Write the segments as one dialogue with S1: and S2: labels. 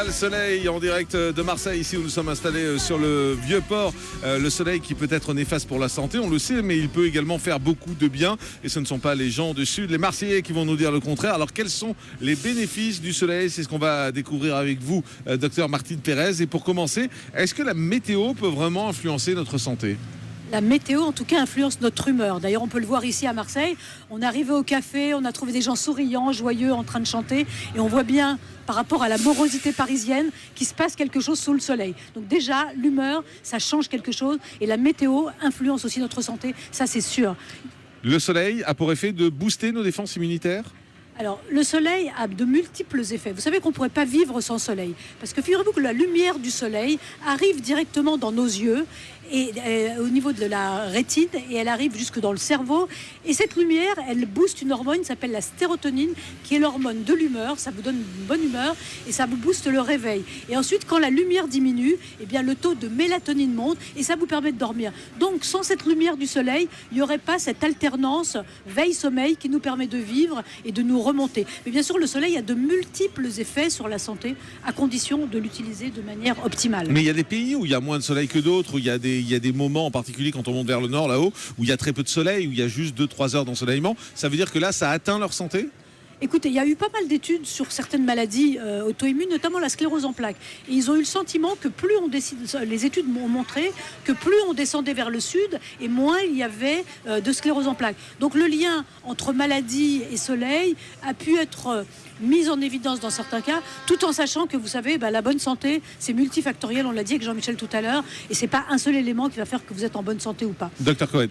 S1: spécial soleil en direct de Marseille, ici où nous sommes installés sur le Vieux-Port. Le soleil qui peut être néfaste pour la santé, on le sait, mais il peut également faire beaucoup de bien. Et ce ne sont pas les gens du Sud, les Marseillais qui vont nous dire le contraire. Alors quels sont les bénéfices du soleil? C'est ce qu'on va découvrir avec vous, docteur Martine Pérez. Et pour commencer, est-ce que la météo peut vraiment influencer notre santé?
S2: La météo, en tout cas, influence notre humeur. D'ailleurs, on peut le voir ici à Marseille. On est arrivé au café, on a trouvé des gens souriants, joyeux, en train de chanter. Et on voit bien, par rapport à la morosité parisienne, qu'il se passe quelque chose sous le soleil. Donc déjà, l'humeur, ça change quelque chose. Et la météo influence aussi notre santé. Ça, c'est sûr.
S1: Le soleil a pour effet de booster nos défenses immunitaires?
S2: Alors, le soleil a de multiples effets. Vous savez qu'on ne pourrait pas vivre sans soleil. Parce que figurez-vous que la lumière du soleil arrive directement dans nos yeux et au niveau de la rétine, et elle arrive jusque dans le cerveau. Et cette lumière, elle booste une hormone qui s'appelle la sérotonine, qui est l'hormone de l'humeur. Ça vous donne une bonne humeur et ça vous booste le réveil. Et ensuite, quand la lumière diminue, eh bien, le taux de mélatonine monte et ça vous permet de dormir. Donc, sans cette lumière du soleil, il n'y aurait pas cette alternance veille-sommeil qui nous permet de vivre et de nous remonter. Mais bien sûr, le soleil a de multiples effets sur la santé, à condition de l'utiliser de manière optimale.
S1: Mais il y a des pays où il y a moins de soleil que d'autres, où il y a des moments, en particulier quand on monte vers le nord, là-haut, où il y a très peu de soleil, où il y a juste 2-3 heures d'ensoleillement. Ça veut dire que là, ça atteint leur santé?
S2: Écoutez, il y a eu pas mal d'études sur certaines maladies auto-immunes, notamment la sclérose en plaques. Et ils ont eu le sentiment que plus on les études ont montré que plus on descendait vers le sud et moins il y avait de sclérose en plaques. Donc le lien entre maladie et soleil a pu être mise en évidence dans certains cas, tout en sachant que vous savez, la bonne santé, c'est multifactoriel, on l'a dit avec Jean-Michel tout à l'heure, et c'est pas un seul élément qui va faire que vous êtes en bonne santé ou pas.
S1: Docteur Cohen.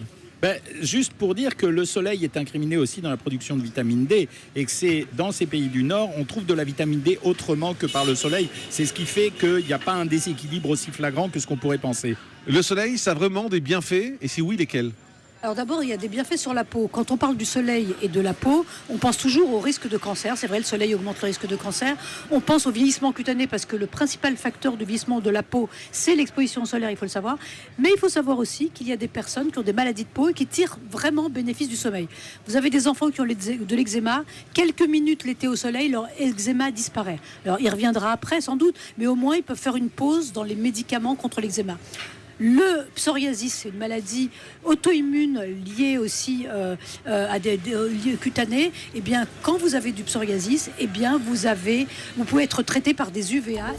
S3: Juste pour dire que le soleil est incriminé aussi dans la production de vitamine D et que c'est dans ces pays du Nord, on trouve de la vitamine D autrement que par le soleil. C'est ce qui fait qu'il n'y a pas un déséquilibre aussi flagrant que ce qu'on pourrait penser.
S1: Le soleil, ça a vraiment des bienfaits? Et si oui, lesquels?
S2: Alors d'abord, il y a des bienfaits sur la peau. Quand on parle du soleil et de la peau, on pense toujours au risque de cancer. C'est vrai, le soleil augmente le risque de cancer. On pense au vieillissement cutané parce que le principal facteur de vieillissement de la peau, c'est l'exposition solaire, il faut le savoir. Mais il faut savoir aussi qu'il y a des personnes qui ont des maladies de peau et qui tirent vraiment bénéfice du sommeil. Vous avez des enfants qui ont de l'eczéma. Quelques minutes l'été au soleil, leur eczéma disparaît. Alors il reviendra après sans doute, mais au moins ils peuvent faire une pause dans les médicaments contre l'eczéma. Le psoriasis, c'est une maladie auto-immune liée aussi à des cutanées. Eh bien, quand vous avez du psoriasis, eh bien, vous pouvez être traité par des UVA.